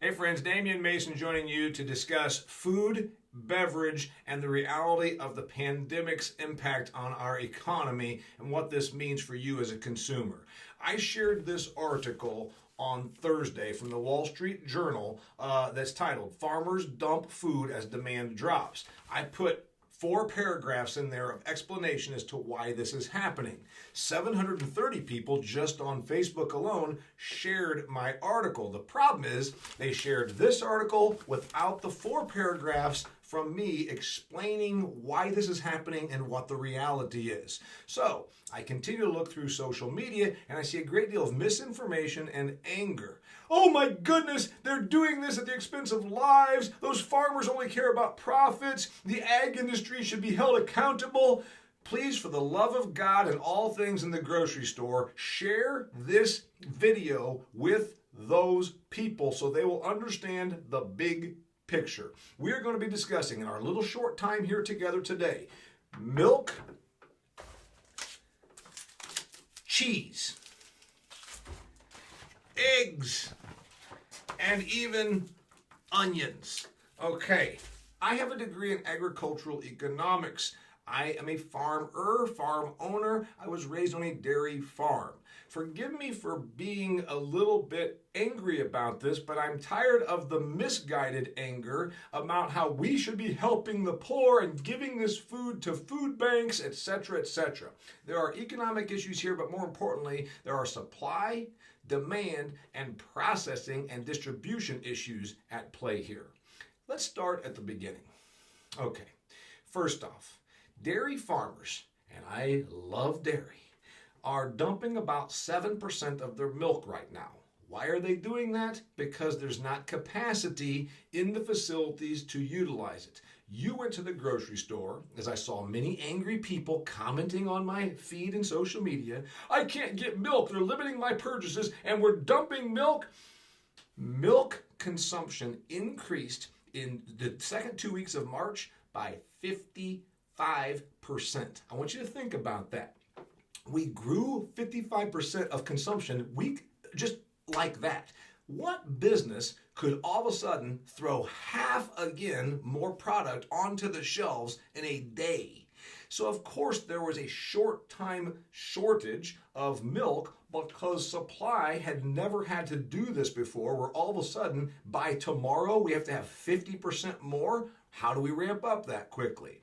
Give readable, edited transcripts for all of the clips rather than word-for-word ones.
Hey friends, Damian Mason joining you to discuss food, beverage, and the reality of the pandemic's impact on our economy and what this means for you as a consumer. I shared this article on Thursday from the Wall Street Journal that's titled, "Farmers Dump Food as Demand Drops." I put 4 paragraphs in there of explanation as to why this is happening. 730 people just on Facebook alone shared my article. The problem is they shared this article without the 4 paragraphs from me explaining why this is happening and what the reality is. So I continue to look through social media and I see a great deal of misinformation and anger. Oh my goodness, they're doing this at the expense of lives. Those farmers only care about profits. The ag industry should be held accountable. Please, for the love of God and all things in the grocery store, share this video with those people so they will understand the big picture. We are going to be discussing in our little short time here together today, milk, cheese, eggs, and even onions. Okay, I have a degree in agricultural economics. I am a farm owner. I was raised on a dairy farm. Forgive me for being a little bit angry about this, but I'm tired of the misguided anger about how we should be helping the poor and giving this food to food banks, etc., etc. There are economic issues here, but more importantly, there are supply, demand, and processing and distribution issues at play here. Let's start at the beginning. Okay, first off, dairy farmers, and I love dairy, are dumping about 7% of their milk right now. Why are they doing that? Because there's not capacity in the facilities to utilize it. You went to the grocery store, as I saw many angry people commenting on my feed and social media. I can't get milk, they're limiting my purchases, and we're dumping milk. Milk consumption increased in the second 2 weeks of March by 55%. I want you to think about that. We grew 55% of consumption just like that. What business could all of a sudden throw half again more product onto the shelves in a day? So of course there was a short-time shortage of milk because supply had never had to do this before, where all of a sudden by tomorrow we have to have 50% more. How do we ramp up that quickly?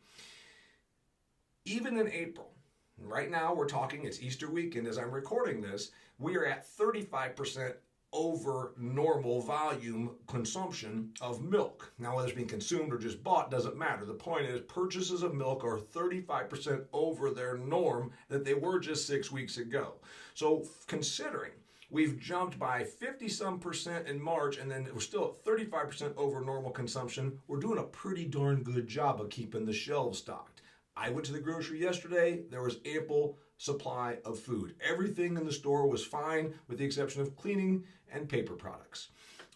Even in April, right now we're talking, it's Easter weekend as I'm recording this, we are at 35% over normal volume consumption of milk. Now whether it's being consumed or just bought doesn't matter. The point is purchases of milk are 35% over their norm that they were just 6 weeks ago. So considering we've jumped by 50-some% in March and then we're still at 35% over normal consumption, we're doing a pretty darn good job of keeping the shelves stocked. I went to the grocery yesterday, there was ample supply of food. Everything in the store was fine with the exception of cleaning and paper products.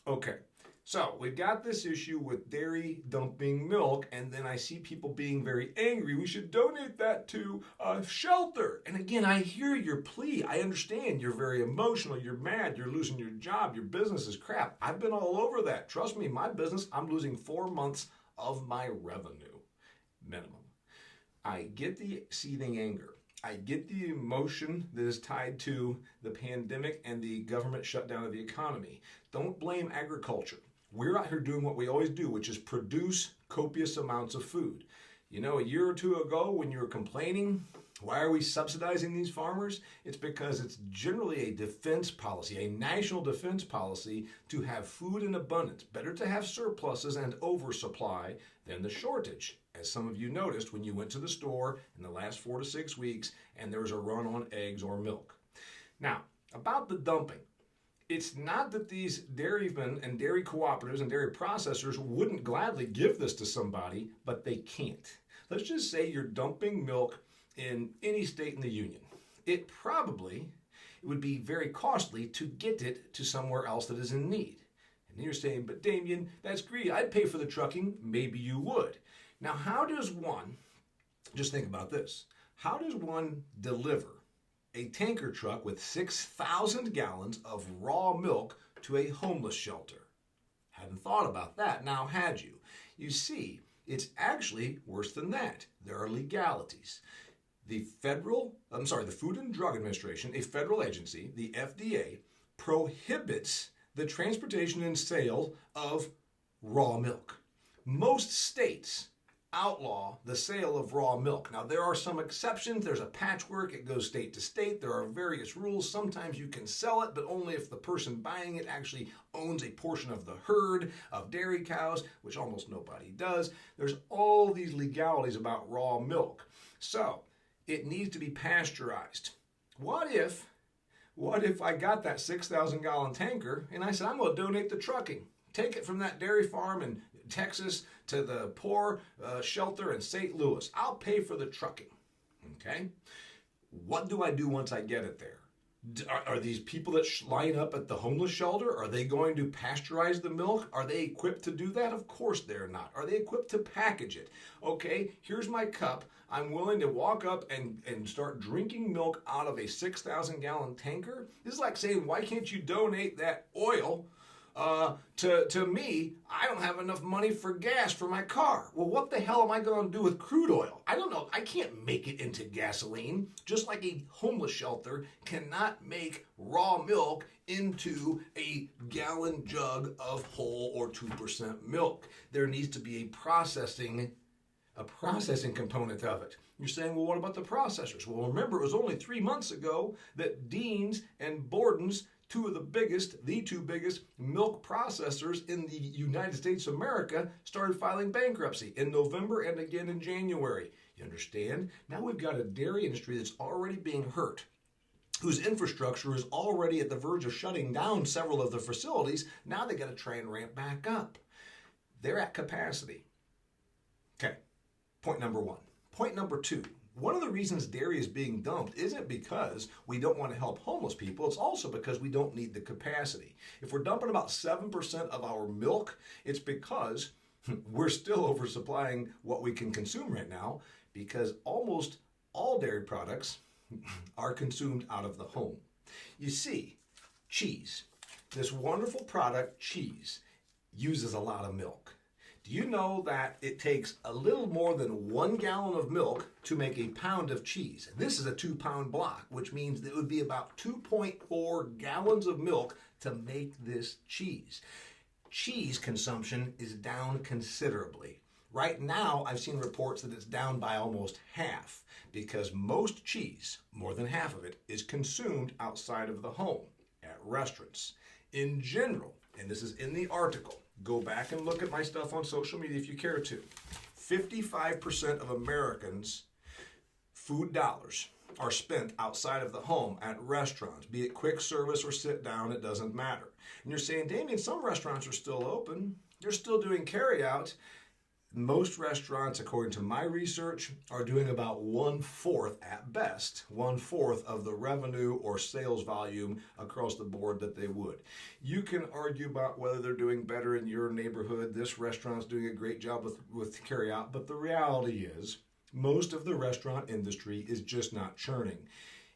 Okay, so we've got this issue with dairy dumping milk, and then I see people being very angry. We should donate that to a shelter. And again, I hear your plea. I understand you're very emotional, you're mad, you're losing your job, your business is crap. I've been all over that. Trust me, my business, I'm losing 4 months of my revenue minimum. I get the seething anger. I get the emotion that is tied to the pandemic and the government shutdown of the economy. Don't blame agriculture. We're out here doing what we always do, which is produce copious amounts of food. You know, a year or two ago when you were complaining, why are we subsidizing these farmers? It's because it's generally a defense policy, a national defense policy to have food in abundance. Better to have surpluses and oversupply than the shortage. As some of you noticed when you went to the store in the last 4 to 6 weeks and there was a run on eggs or milk. Now, about the dumping. It's not that these dairymen and dairy cooperatives and dairy processors wouldn't gladly give this to somebody, but they can't. Let's just say you're dumping milk in any state in the union. It would be very costly to get it to somewhere else that is in need. And then you're saying, but Damian, that's greedy. I'd pay for the trucking. Maybe you would. Now, how does one, just think about this, how does one deliver a tanker truck with 6,000 gallons of raw milk to a homeless shelter? Hadn't thought about that, now had you? You see, it's actually worse than that. There are legalities. The Food and Drug Administration, a federal agency, the FDA, prohibits the transportation and sale of raw milk. Most states outlaw the sale of raw milk. Now, there are some exceptions. There's a patchwork. It goes state to state. There are various rules. Sometimes you can sell it, but only if the person buying it actually owns a portion of the herd of dairy cows, which almost nobody does. There's all these legalities about raw milk. So, it needs to be pasteurized. What if I got that 6,000 gallon tanker and I said, I'm going to donate the trucking. Take it from that dairy farm in Texas to the poor shelter in St. Louis. I'll pay for the trucking. Okay? What do I do once I get it there? Are these people that line up at the homeless shelter, are they going to pasteurize the milk? Are they equipped to do that? Of course they're not. Are they equipped to package it? Okay, here's my cup. I'm willing to walk up and start drinking milk out of a 6,000 gallon tanker. This is like saying, why can't you donate that oil to me? I don't have enough money for gas for my car. Well, what the hell am I going to do with crude oil? I don't know. I can't make it into gasoline, just like a homeless shelter cannot make raw milk into a gallon jug of whole or 2% milk. There needs to be a processing component of it. You're saying, well, what about the processors? Well, remember, it was only 3 months ago that Dean's and Borden's, the two biggest milk processors in the United States of America, started filing bankruptcy in November and again in January. You understand? Now we've got a dairy industry that's already being hurt, whose infrastructure is already at the verge of shutting down several of the facilities. Now they got to try and ramp back up. They're at capacity. Okay, point number one. Point number two. One of the reasons dairy is being dumped isn't because we don't want to help homeless people. It's also because we don't need the capacity. If we're dumping about 7% of our milk, it's because we're still oversupplying what we can consume right now, because almost all dairy products are consumed out of the home. You see, cheese, this wonderful product, cheese, uses a lot of milk. Do you know that it takes a little more than 1 gallon of milk to make a pound of cheese? This is a 2-pound block, which means that it would be about 2.4 gallons of milk to make this cheese. Cheese consumption is down considerably. Right now, I've seen reports that it's down by almost half, because most cheese, more than half of it, is consumed outside of the home, at restaurants. In general, and this is in the article, go back and look at my stuff on social media if you care to, 55% of Americans' food dollars are spent outside of the home at restaurants, be it quick service or sit down, it doesn't matter. And you're saying, Damian, some restaurants are still open. They're still doing carry out. Most restaurants, according to my research, are doing about 1/4 at best, 1/4 of the revenue or sales volume across the board that they would. You can argue about whether they're doing better in your neighborhood. This restaurant's doing a great job with carry out, but the reality is most of the restaurant industry is just not churning.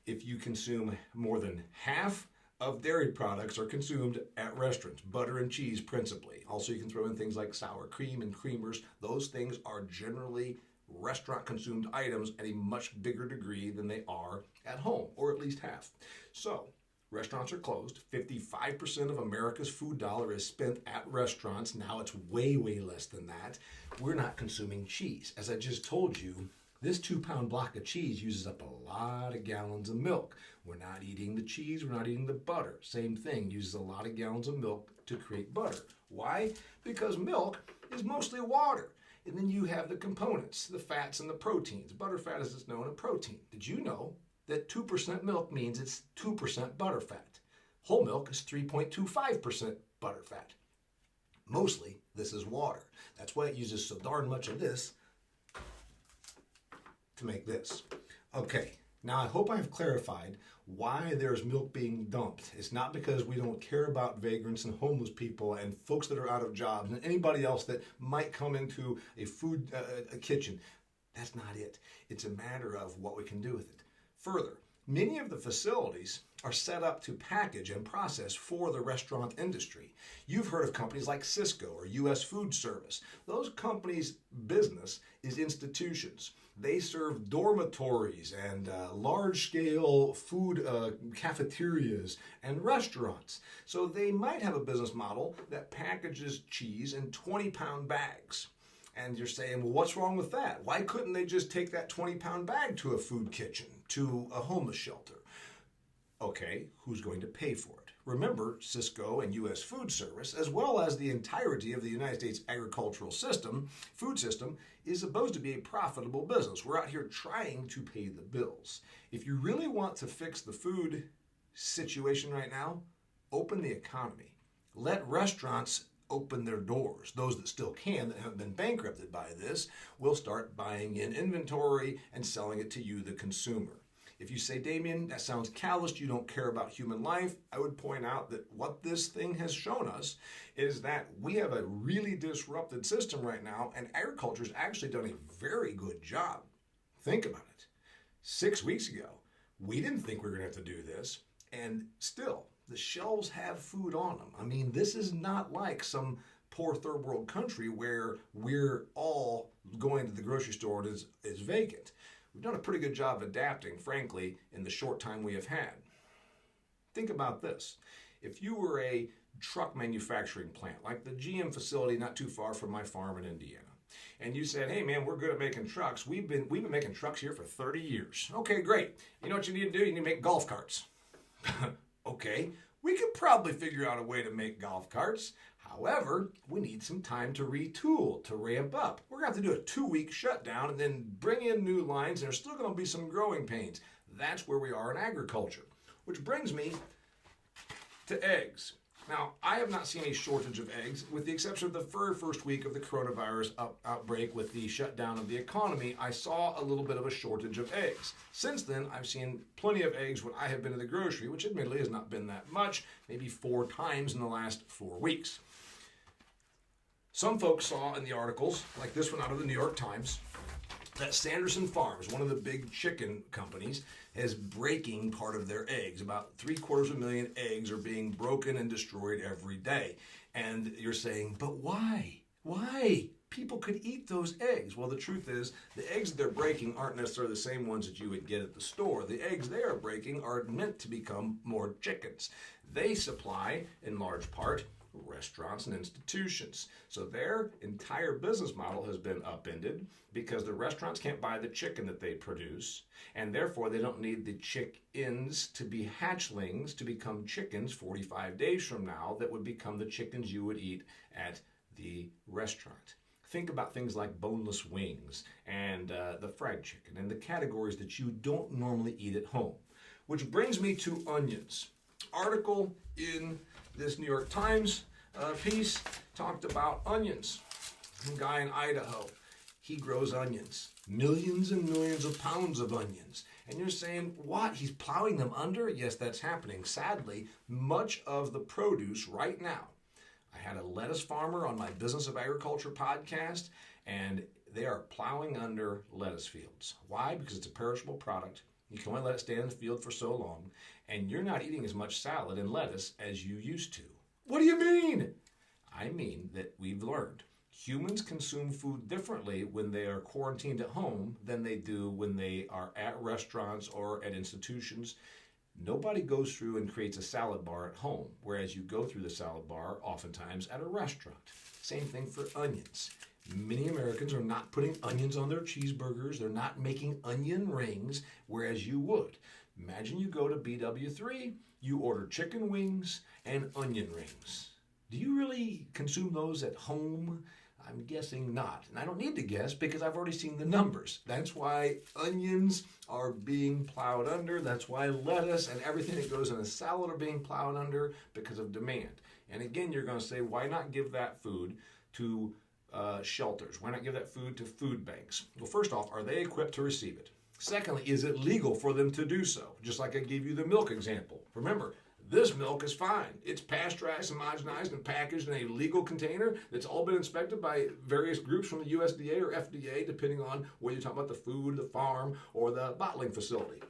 If you consume more than half of dairy products are consumed at restaurants, butter and cheese principally. Also, you can throw in things like sour cream and creamers. Those things are generally restaurant consumed items at a much bigger degree than they are at home, or at least half. So, restaurants are closed. 55% of America's food dollar is spent at restaurants. Now it's way, way less than that. We're not consuming cheese. As I just told you, this 2-pound block of cheese uses up a lot of gallons of milk. We're not eating the cheese, we're not eating the butter. Same thing, uses a lot of gallons of milk to create butter. Why? Because milk is mostly water. And then you have the components, the fats and the proteins. Butterfat is just known as protein. Did you know that 2% milk means it's 2% butterfat? Whole milk is 3.25% butterfat. Mostly, this is water. That's why it uses so darn much of this to make this. Okay, now I hope I've clarified why there's milk being dumped. It's not because we don't care about vagrants and homeless people and folks that are out of jobs and anybody else that might come into a food a kitchen. That's not it. It's a matter of what we can do with it. Further, many of the facilities are set up to package and process for the restaurant industry. You've heard of companies like Cisco or U.S. Food Service. Those companies' business is institutions. They serve dormitories and large-scale food cafeterias and restaurants. So they might have a business model that packages cheese in 20-pound bags. And you're saying, well, what's wrong with that? Why couldn't they just take that 20-pound bag to a food kitchen, to a homeless shelter? Okay, who's going to pay for it? Remember, Cisco and U.S. Food Service, as well as the entirety of the United States agricultural system, food system, is supposed to be a profitable business. We're out here trying to pay the bills. If you really want to fix the food situation right now, open the economy. Let restaurants open their doors. Those that still can, that haven't been bankrupted by this, will start buying in inventory and selling it to you, the consumer. If you say, Damian, that sounds calloused, you don't care about human life, I would point out that what this thing has shown us is that we have a really disrupted system right now, and agriculture has actually done a very good job. Think about it. 6 weeks ago, we didn't think we were going to have to do this, and still, the shelves have food on them. I mean, this is not like some poor third world country where we're all going to the grocery store and is vacant. We've done a pretty good job of adapting, frankly, in the short time we have had. Think about this. If you were a truck manufacturing plant, like the GM facility not too far from my farm in Indiana, and you said, hey man, we're good at making trucks. We've been making trucks here for 30 years. Okay, great. You know what you need to do? You need to make golf carts. Okay, we could probably figure out a way to make golf carts. However, we need some time to retool, to ramp up. We're going to have to do a 2-week shutdown and then bring in new lines, and there's still going to be some growing pains. That's where we are in agriculture. Which brings me to eggs. Now, I have not seen a shortage of eggs, with the exception of the very first week of the coronavirus outbreak with the shutdown of the economy. I saw a little bit of a shortage of eggs. Since then, I've seen plenty of eggs when I have been to the grocery, which admittedly has not been that much, maybe 4 times in the last 4 weeks. Some folks saw in the articles, like this one out of the New York Times, that Sanderson Farms, one of the big chicken companies, is breaking part of their eggs. About 750,000 eggs are being broken and destroyed every day. And you're saying, but why? Why? People could eat those eggs. Well, the truth is, the eggs that they're breaking aren't necessarily the same ones that you would get at the store. The eggs they are breaking are meant to become more chickens. They supply, in large part, restaurants and institutions. So their entire business model has been upended because the restaurants can't buy the chicken that they produce, and therefore they don't need the chickens to be hatchlings to become chickens 45 days from now that would become the chickens you would eat at the restaurant. Think about things like boneless wings and the fried chicken and the categories that you don't normally eat at home. Which brings me to onions. Article in this New York Times piece talked about onions. A guy in Idaho, he grows onions, millions and millions of pounds of onions. And you're saying, what? He's plowing them under? Yes, that's happening. Sadly, much of the produce right now, I had a lettuce farmer on my Business of Agriculture podcast, and they are plowing under lettuce fields. Why? Because it's a perishable product. You can only let it stay in the field for so long, and you're not eating as much salad and lettuce as you used to. What do you mean? I mean that we've learned humans consume food differently when they are quarantined at home than they do when they are at restaurants or at institutions. Nobody goes through and creates a salad bar at home, whereas you go through the salad bar oftentimes at a restaurant. Same thing for onions. Many Americans are not putting onions on their cheeseburgers. They're not making onion rings, whereas you would. Imagine you go to BW3, you order chicken wings and onion rings. Do you really consume those at home? I'm guessing not. And I don't need to guess because I've already seen the numbers. That's why onions are being plowed under. That's why lettuce and everything that goes in a salad are being plowed under because of demand. And again, you're going to say, why not give that food to shelters? Why not give that food to food banks? Well, first off, are they equipped to receive it? Secondly, is it legal for them to do so? Just like I gave you the milk example. Remember, this milk is fine. It's pasteurized, homogenized, and packaged in a legal container that's all been inspected by various groups from the USDA or FDA, depending on whether you're talking about the food, the farm, or the bottling facility.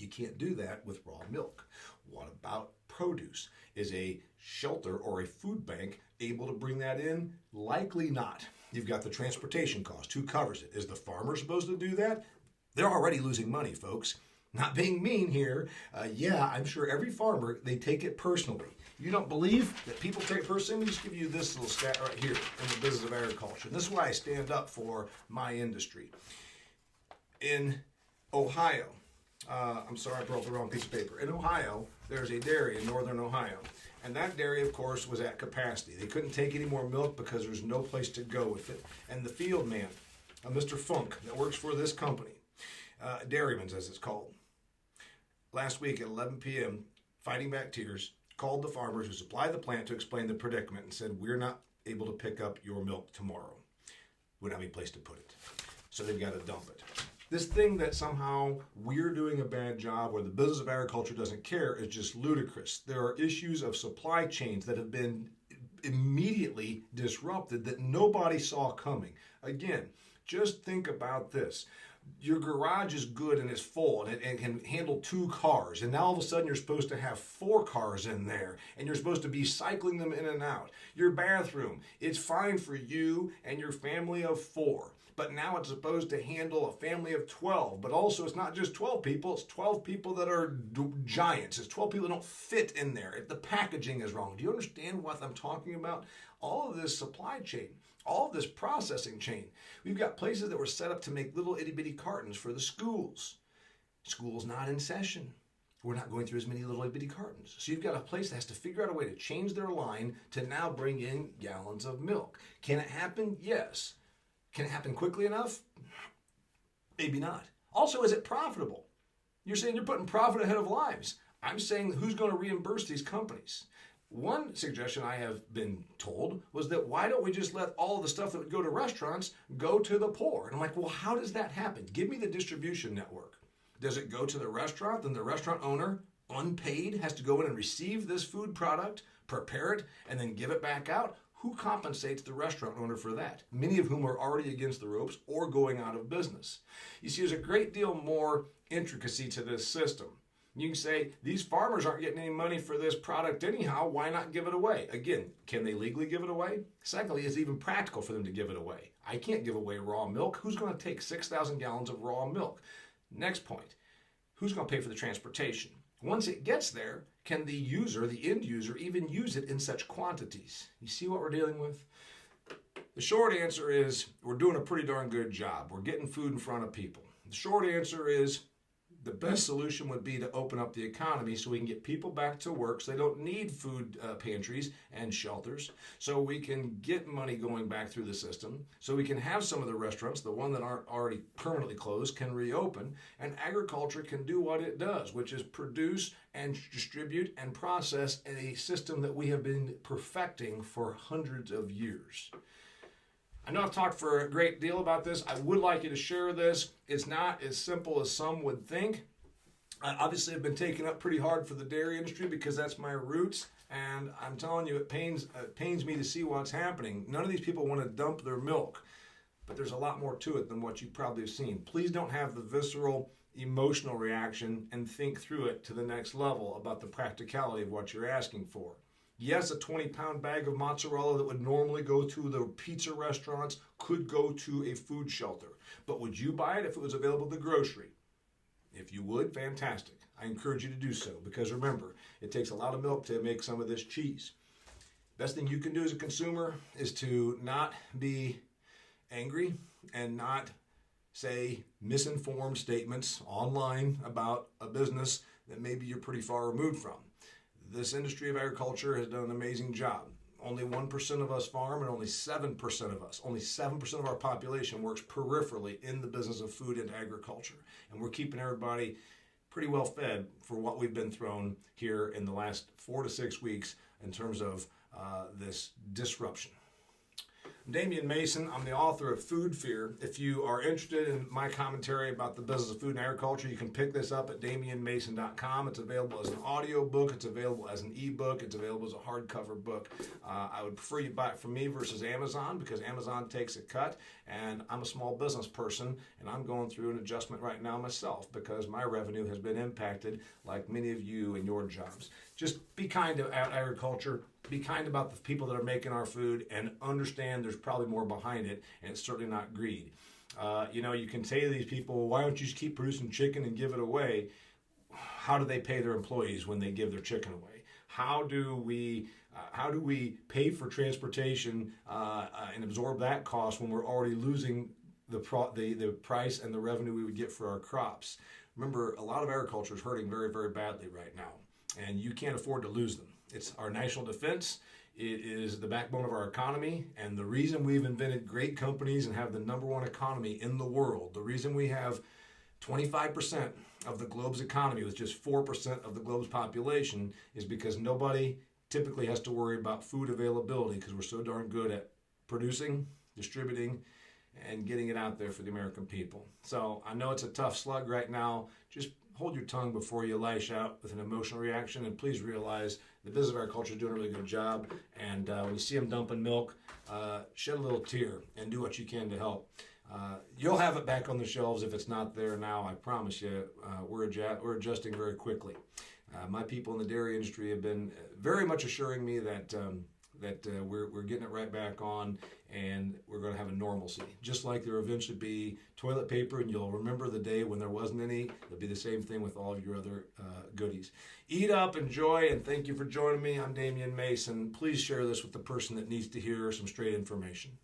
You can't do that with raw milk. What about produce? Is a shelter or a food bank able to bring that in? Likely not. You've got the transportation cost. Who covers it? Is the farmer supposed to do that? They're already losing money, folks. Not being mean here. Yeah, I'm sure every farmer, they take it personally. You don't believe that people take it personally? Let me just give you this little stat right here in the business of agriculture. And this is why I stand up for my industry. In Ohio, I'm sorry, I brought the wrong piece of paper. In Ohio, there's a dairy in northern Ohio. And that dairy, of course, was at capacity. They couldn't take any more milk because there's no place to go with it. And the field man, Mr. Funk, that works for this company, Dairyman's as it's called, last week at 11 p.m., fighting back tears, called the farmers who supply the plant to explain the predicament and said, we're not able to pick up your milk tomorrow. We don't have any place to put it. So they've got to dump it. This thing that somehow we're doing a bad job or the business of agriculture doesn't care is just ludicrous. There are issues of supply chains that have been immediately disrupted that nobody saw coming. Again, just think about this. Your garage is good and it's full and can handle 2 cars, and now all of a sudden you're supposed to have 4 cars in there and you're supposed to be cycling them in and out. Your bathroom, it's fine for you and your family of 4, but now it's supposed to handle a family of 12, but also it's not just 12 people, it's 12 people that are giants. It's 12 people that don't fit in there. If the packaging is wrong. Do you understand what I'm talking about? All of this supply chain, all of this processing chain. We've got places that were set up to make little itty bitty cartons for the schools. School's not in session. We're not going through as many little itty bitty cartons. So you've got a place that has to figure out a way to change their line to now bring in gallons of milk. Can it happen? Yes. Can it happen quickly enough? Maybe not. Also, is it profitable? You're saying you're putting profit ahead of lives. I'm saying who's going to reimburse these companies? One suggestion I have been told was that why don't we just let all of the stuff that would go to restaurants go to the poor? And I'm like, well, how does that happen? Give me the distribution network. Does it go to the restaurant? Then the restaurant owner, unpaid, has to go in and receive this food product, prepare it, and then give it back out? Who compensates the restaurant owner for that? Many of whom are already against the ropes or going out of business. You see, there's a great deal more intricacy to this system. You can say, these farmers aren't getting any money for this product anyhow, why not give it away? Again, can they legally give it away? Secondly, is it even practical for them to give it away? I can't give away raw milk. Who's going to take 6,000 gallons of raw milk? Next point, who's going to pay for the transportation? Once it gets there, can the user, the end user, even use it in such quantities? You see what we're dealing with? The short answer is we're doing a pretty darn good job. We're getting food in front of people. The short answer is the best solution would be to open up the economy so we can get people back to work so they don't need food pantries and shelters, so we can get money going back through the system, so we can have some of the restaurants, the ones that aren't already permanently closed, can reopen, and agriculture can do what it does, which is produce and distribute and process a system that we have been perfecting for hundreds of years. I know I've talked for a great deal about this. I would like you to share this. It's not as simple as some would think. I obviously have been taken up pretty hard for the dairy industry because that's my roots. And I'm telling you, it pains me to see what's happening. None of these people want to dump their milk. But there's a lot more to it than what you probably have seen. Please don't have the visceral, emotional reaction and think through it to the next level about the practicality of what you're asking for. Yes, a 20-pound bag of mozzarella that would normally go to the pizza restaurants could go to a food shelter. But would you buy it if it was available at the grocery? If you would, fantastic. I encourage you to do so because remember, it takes a lot of milk to make some of this cheese. Best thing you can do as a consumer is to not be angry and not say misinformed statements online about a business that maybe you're pretty far removed from. This industry of agriculture has done an amazing job. Only 1% of us farm and only 7% of us, only 7% of our population works peripherally in the business of food and agriculture. And we're keeping everybody pretty well fed for what we've been thrown here in the last 4 to 6 weeks in terms of this disruption. I'm Damian Mason. I'm the author of Food Fear. If you are interested in my commentary about the business of food and agriculture, you can pick this up at damianmason.com. It's available as an audio book. It's available as an ebook. It's available as a hardcover book. I would prefer you buy it from me versus Amazon because Amazon takes a cut, and I'm a small business person, and I'm going through an adjustment right now myself because my revenue has been impacted like many of you in your jobs. Just be kind to agriculture. Be kind about the people that are making our food and understand there's probably more behind it, and it's certainly not greed. You can say to these people, why don't you just keep producing chicken and give it away? How do they pay their employees when they give their chicken away? How do we pay for transportation and absorb that cost when we're already losing the price and the revenue we would get for our crops? Remember, a lot of agriculture is hurting very, very badly right now, and you can't afford to lose them. It's our national defense. It is the backbone of our economy, and the reason we've invented great companies and have the #1 economy in the world, the reason we have 25% of the globe's economy with just 4% of the globe's population is because nobody typically has to worry about food availability because we're so darn good at producing, distributing, and getting it out there for the American people. So I know it's a tough slug right now. Just hold your tongue before you lash out with an emotional reaction, and please realize the business of agriculture is doing a really good job. And when you see them dumping milk, shed a little tear and do what you can to help. You'll have it back on the shelves if it's not there now. I promise you. We're adjusting very quickly. My people in the dairy industry have been very much assuring me that we're getting it right back on, and we're going to have a normalcy. Just like there will eventually be toilet paper, and you'll remember the day when there wasn't any. It'll be the same thing with all of your other goodies. Eat up, enjoy, and thank you for joining me. I'm Damian Mason. Please share this with the person that needs to hear some straight information.